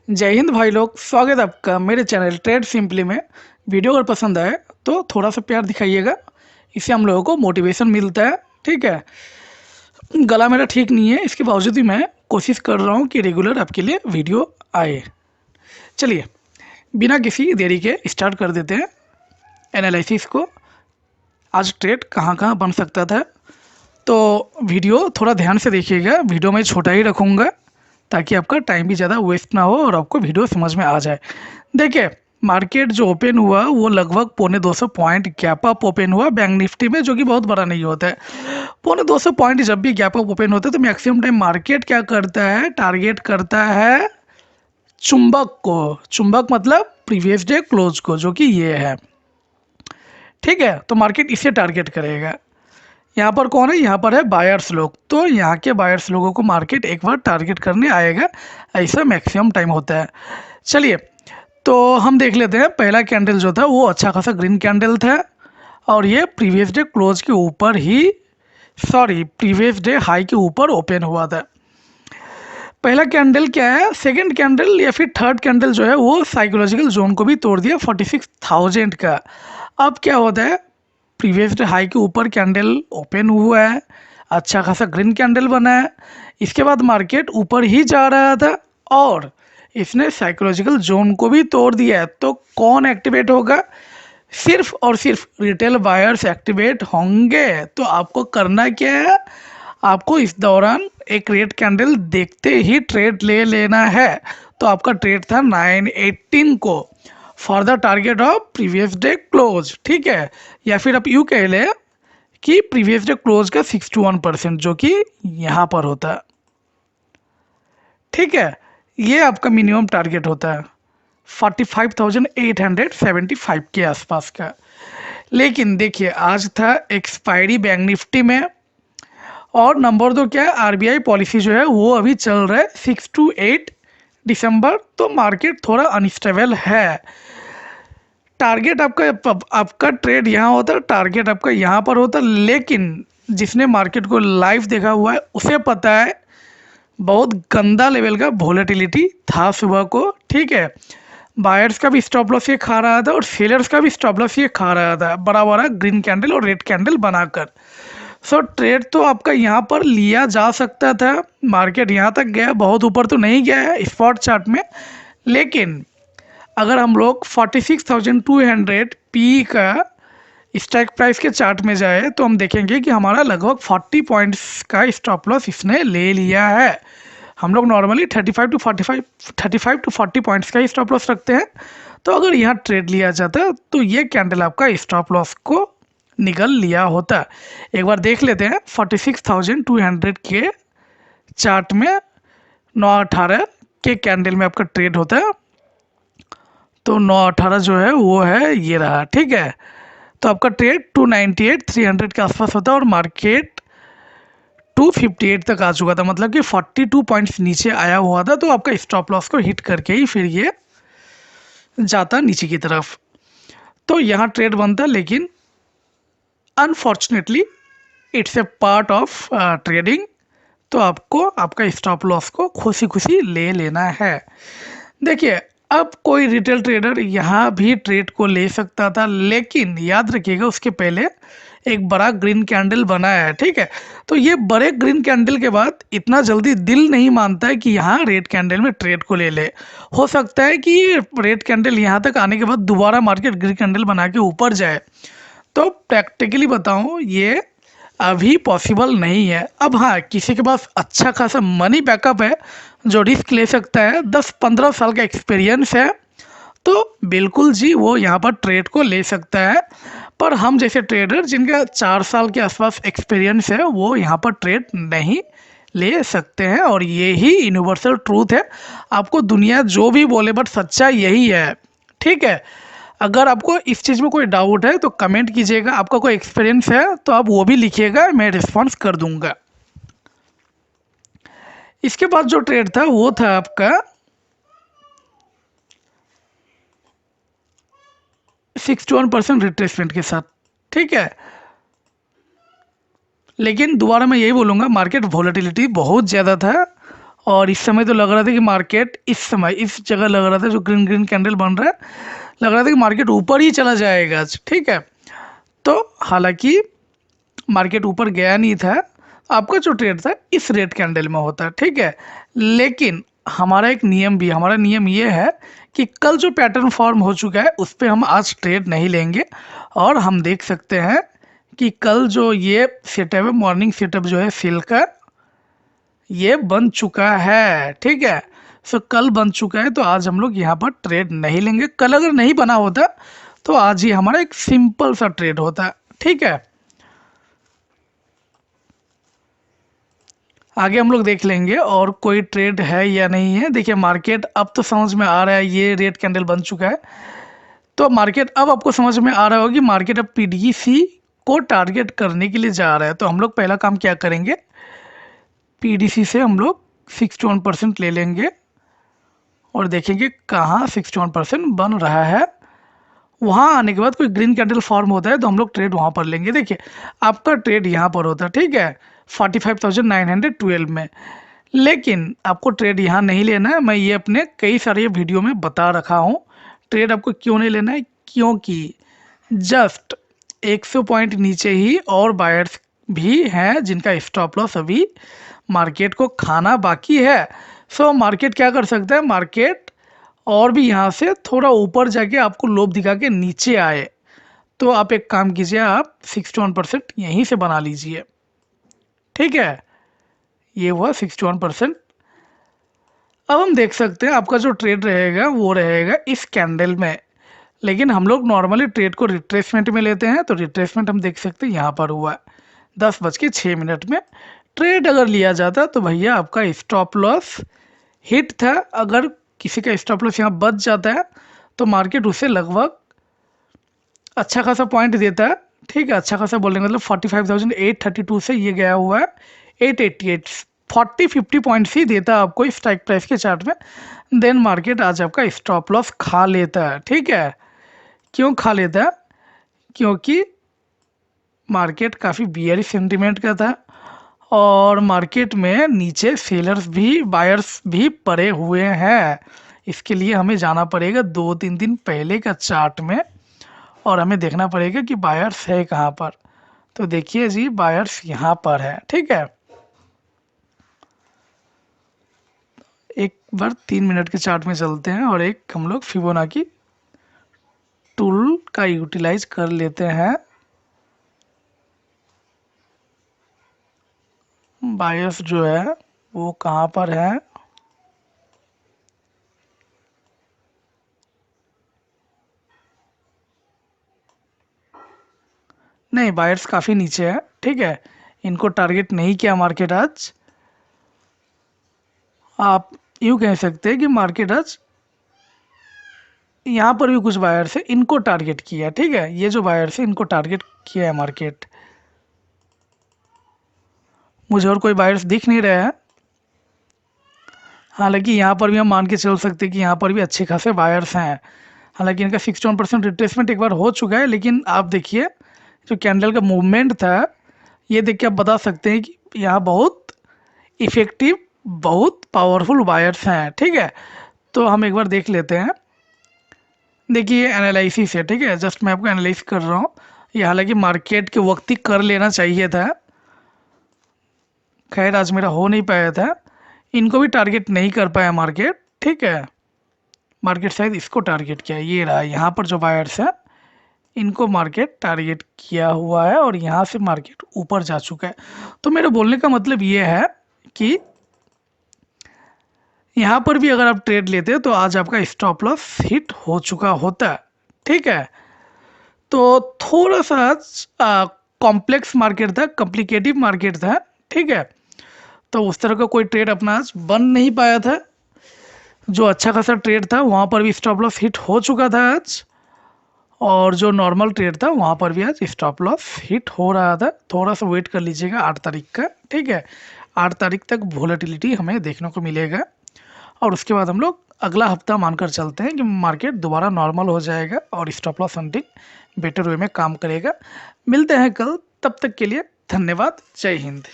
जय हिंद भाई लोग, स्वागत है आपका मेरे चैनल ट्रेड सिंपली में। वीडियो अगर पसंद आए तो थोड़ा सा प्यार दिखाइएगा, इससे हम लोगों को मोटिवेशन मिलता है। ठीक है। गला मेरा ठीक नहीं है, इसके बावजूद भी मैं कोशिश कर रहा हूँ कि रेगुलर आपके लिए वीडियो आए। चलिए बिना किसी देरी के स्टार्ट कर देते हैं एनालिसिस को। आज ट्रेड कहाँ कहाँ बन सकता था, तो वीडियो थोड़ा ध्यान से देखिएगा। वीडियो मैं छोटा ही रखूँगा ताकि आपका टाइम भी ज़्यादा वेस्ट ना हो और आपको वीडियो समझ में आ जाए। देखिए, मार्केट जो ओपन हुआ वो लगभग 250 पॉइंट गैप अप ओपन हुआ बैंक निफ्टी में, जो कि बहुत बड़ा नहीं होता है। 250 पॉइंट जब भी गैप अप ओपन होता है तो मैक्सिमम टाइम मार्केट क्या करता है, टारगेट करता है चुंबक को। चुंबक मतलब प्रीवियस डे क्लोज को, जो कि ये है। ठीक है, तो मार्केट इसे टारगेट करेगा। यहाँ पर कौन है, यहाँ पर है बायर्स लोग, तो यहाँ के बायर्स लोगों को मार्केट एक बार टारगेट करने आएगा, ऐसा मैक्सिमम टाइम होता है। चलिए तो हम देख लेते हैं। पहला कैंडल जो था वो अच्छा खासा ग्रीन कैंडल था और ये प्रीवियस डे क्लोज के ऊपर ही, प्रीवियस डे हाई के ऊपर ओपन हुआ था। पहला कैंडल क्या है, सेकंड कैंडल या फिर थर्ड कैंडल जो है वो साइकोलॉजिकल जोन को भी तोड़ दिया 46,000 का। अब क्या होता है, प्रीवियस डे हाई के ऊपर कैंडल ओपन हुआ है, अच्छा खासा ग्रीन कैंडल बना है। इसके बाद मार्केट ऊपर ही जा रहा था और इसने साइकोलॉजिकल जोन को भी तोड़ दिया है। तो कौन एक्टिवेट होगा, सिर्फ और सिर्फ रिटेल बायर्स एक्टिवेट होंगे। तो आपको करना क्या है, आपको इस दौरान एक रेड कैंडल देखते ही ट्रेड ले लेना है। तो आपका ट्रेड था 918 को for the target of previous day close. ठीक है, या फिर आप यूँ कह ले कि प्रीवियस डे क्लोज का 61%, जो कि यहाँ पर होता है। ठीक है, ये आपका मिनिमम टारगेट होता है 45,875 के आसपास का। लेकिन देखिए, आज था एक्सपायरी बैंक निफ्टी में, और नंबर दो क्या है, आरबीआई पॉलिसी जो है वो अभी चल रहा है 6 to 8 दिसंबर। तो मार्केट थोड़ा अनस्टेबल है। टारगेट आपका ट्रेड यहाँ होता है, टारगेट आपका यहाँ पर होता है। लेकिन जिसने मार्केट को लाइव देखा हुआ है उसे पता है बहुत गंदा लेवल का वोलेटिलिटी था सुबह को। ठीक है, बायर्स का भी स्टॉप लॉस ये खा रहा था और सेलर्स का भी स्टॉप लॉस ये खा रहा था, बड़ा बड़ा ग्रीन कैंडल और रेड कैंडल बनाकर। सो ट्रेड तो आपका यहाँ पर लिया जा सकता था। मार्केट यहाँ तक गया, बहुत ऊपर तो नहीं गया है स्पॉट चार्ट में। लेकिन अगर हम लोग 46,200 पी का स्ट्राइक प्राइस के चार्ट में जाए तो हम देखेंगे कि हमारा लगभग 40 पॉइंट्स का स्टॉप लॉस इसने ले लिया है। हम लोग नॉर्मली 35 टू 40 पॉइंट्स का स्टॉप लॉस रखते हैं। तो अगर यहाँ ट्रेड लिया जाता तो ये कैंडल आपका स्टॉप लॉस को निकल लिया होता। एक बार देख लेते हैं 46,200 के चार्ट में 918 के कैंडल में आपका ट्रेड होता है। तो 918 जो है वो है ये रहा। ठीक है, तो आपका ट्रेड 298 300 के आसपास होता है और मार्केट 258 तक आ चुका था, मतलब कि 42 पॉइंट्स नीचे आया हुआ था। तो आपका स्टॉप लॉस को हिट करके ही फिर ये जाता नीचे की तरफ। तो यहाँ ट्रेड बनता, लेकिन unfortunately it's a part of trading. तो आपको आपका स्टॉप लॉस को खुशी खुशी ले लेना है। देखिए, अब कोई रिटेल ट्रेडर यहाँ भी ट्रेड को ले सकता था, लेकिन याद रखिएगा उसके पहले एक बड़ा ग्रीन कैंडल बना है। ठीक है, तो ये बड़े ग्रीन कैंडल के बाद इतना जल्दी दिल नहीं मानता है कि यहाँ रेड कैंडल में ट्रेड को ले ले। हो सकता है कि ये रेड कैंडल यहाँ तक आने के बाद दोबारा मार्केट ग्रीन कैंडल बना के ऊपर जाए। तो प्रैक्टिकली बताऊँ, ये अभी पॉसिबल नहीं है। अब हाँ, किसी के पास अच्छा खासा मनी बैकअप है जो रिस्क ले सकता है, 10-15 साल का एक्सपीरियंस है, तो बिल्कुल जी वो यहाँ पर ट्रेड को ले सकता है। पर हम जैसे ट्रेडर जिनका 4 साल के आसपास एक्सपीरियंस है वो यहाँ पर ट्रेड नहीं ले सकते हैं। और ये ही यूनिवर्सल ट्रूथ है, आपको दुनिया जो भी बोले बट सच्चा यही है। ठीक है, अगर आपको इस चीज़ में कोई डाउट है तो कमेंट कीजिएगा, आपका कोई एक्सपीरियंस है तो आप वो भी लिखिएगा, मैं रिस्पॉन्स कर दूंगा। इसके बाद जो ट्रेड था वो था आपका 61% रिट्रेसमेंट के साथ। ठीक है, लेकिन दोबारा मैं यही बोलूँगा, मार्केट वॉलेटिलिटी बहुत ज़्यादा था और इस समय तो लग रहा था कि मार्केट इस समय इस जगह लग रहा था, जो ग्रीन ग्रीन कैंडल बन रहा है, लग रहा था कि मार्केट ऊपर ही चला जाएगा आज, ठीक है। तो हालांकि मार्केट ऊपर गया नहीं था, आपका जो ट्रेड था इस रेड कैंडल में होता है, ठीक है। लेकिन हमारा एक नियम भी, हमारा नियम ये है कि कल जो पैटर्न फॉर्म हो चुका है उस पर हम आज ट्रेड नहीं लेंगे। और हम देख सकते हैं कि कल जो ये सेटअप है, मॉर्निंग सेटअप जो है सेल का, ये बन चुका है, ठीक है। सो कल बन चुका है, तो आज हम लोग यहाँ पर ट्रेड नहीं लेंगे। कल अगर नहीं बना होता तो आज ये हमारा एक सिंपल सा ट्रेड होता, ठीक है। आगे हम लोग देख लेंगे और कोई ट्रेड है या नहीं है। देखिए मार्केट अब तो समझ में आ रहा है, ये रेड कैंडल बन चुका है, तो मार्केट अब आपको समझ में आ रहा होगा कि मार्केट अब पीडीसी को टारगेट करने के लिए जा रहा है। तो हम लोग पहला काम क्या करेंगे, पीडीसी से हम लोग 61% ले लेंगे और देखेंगे कहाँ 61% बन रहा है। वहाँ आने के बाद कोई ग्रीन कैंडल फॉर्म होता है तो हम लोग ट्रेड वहाँ पर लेंगे। देखिए आपका ट्रेड यहाँ पर होता है, ठीक है, 45,912 में। लेकिन आपको ट्रेड यहाँ नहीं लेना है, मैं ये अपने कई सारे वीडियो में बता रखा हूँ। ट्रेड आपको क्यों नहीं लेना है, क्योंकि जस्ट 100 पॉइंट नीचे ही और बायर्स भी हैं जिनका स्टॉप लॉस अभी मार्केट को खाना बाकी है। सो मार्केट क्या कर सकता है, मार्केट और भी यहाँ से थोड़ा ऊपर जाके आपको लोभ दिखा के नीचे आए, तो आप एक काम कीजिए, आप 61% यहीं से बना लीजिए, ठीक है। ये हुआ 61%। अब हम देख सकते हैं आपका जो ट्रेड रहेगा वो रहेगा इस कैंडल में। लेकिन हम लोग नॉर्मली ट्रेड को रिट्रेसमेंट में लेते हैं, तो रिट्रेसमेंट हम देख सकते हैं यहाँ पर हुआ 10:06 में। ट्रेड अगर लिया जाता तो भैया आपका स्टॉप लॉस हिट था। अगर किसी का स्टॉप लॉस यहाँ बच जाता है तो मार्केट उसे लगभग अच्छा खासा पॉइंट देता है, ठीक है। अच्छा खासा बोलने का मतलब 45,832 से ये गया हुआ है 888, 40-50 पॉइंट्स ही देता है आपको स्ट्राइक प्राइस के चार्ट में। देन मार्केट आज आपका स्टॉप लॉस खा लेता है, ठीक है। क्यों खा लेता है, क्योंकि मार्केट काफ़ी बियरिश सेंटीमेंट का था और मार्केट में नीचे सेलर्स भी बायर्स भी पड़े हुए हैं। इसके लिए हमें जाना पड़ेगा 2-3 दिन पहले का चार्ट में और हमें देखना पड़ेगा कि बायर्स है कहाँ पर। तो देखिए जी बायर्स यहाँ पर है, ठीक है। एक बार 3 मिनट के चार्ट में चलते हैं और एक हम लोग फिबोनाची टूल का यूटिलाइज कर लेते हैं। बायर्स जो है वो कहाँ पर है, नहीं बायर्स काफ़ी नीचे है, ठीक है। इनको टारगेट नहीं किया मार्केट आज। आप यूँ कह सकते हैं कि मार्केट आज यहाँ पर भी कुछ बायर्स है, इनको टारगेट किया, ठीक है। ये जो बायर्स है इनको टारगेट किया है मार्केट। मुझे और कोई बायर्स दिख नहीं रहा है। हालांकि यहाँ पर भी हम मान के चल सकते हैं कि यहाँ पर भी अच्छे खासे बायर्स हैं। हालांकि इनका 61% रिट्रेसमेंट एक बार हो चुका है, लेकिन आप देखिए जो कैंडल का मूवमेंट था ये देख के आप बता सकते हैं कि यहाँ बहुत इफ़ेक्टिव, बहुत पावरफुल बायर्स हैं, ठीक है। तो हम एक बार देख लेते हैं। देखिए एनालिसिस है, ठीक है, जस्ट मैं आपको एनालाइज कर रहा हूँ। ये हालांकि मार्केट के वक्त ही कर लेना चाहिए था, खैर आज मेरा हो नहीं पाया था। इनको भी टारगेट नहीं कर पाया मार्केट, ठीक है। मार्केट शायद इसको टारगेट किया, ये रहा यहाँ पर जो बायर्स है इनको मार्केट टारगेट किया हुआ है और यहाँ से मार्केट ऊपर जा चुका है। तो मेरे बोलने का मतलब ये है कि यहाँ पर भी अगर आप ट्रेड लेते हैं तो आज आपका स्टॉप लॉस हिट हो चुका होता है, ठीक है। तो थोड़ा सा कॉम्प्लेक्स मार्केट था, कॉम्प्लिकेटिव मार्केट था, ठीक है। तो उस तरह का कोई ट्रेड अपना आज बन नहीं पाया था। जो अच्छा खासा ट्रेड था वहाँ पर भी स्टॉप लॉस हिट हो चुका था आज, और जो नॉर्मल ट्रेड था वहाँ पर भी आज स्टॉप लॉस हिट हो रहा था। थोड़ा सा वेट कर लीजिएगा 8 तारीख का, ठीक है। 8 तारीख तक वोलेटिलिटी हमें देखने को मिलेगा और उसके बाद हम लोग अगला हफ्ता मानकर चलते हैं कि मार्केट दोबारा नॉर्मल हो जाएगा और stop loss hunting better way में काम करेगा। मिलते हैं कल, तब तक के लिए धन्यवाद, जय हिंद।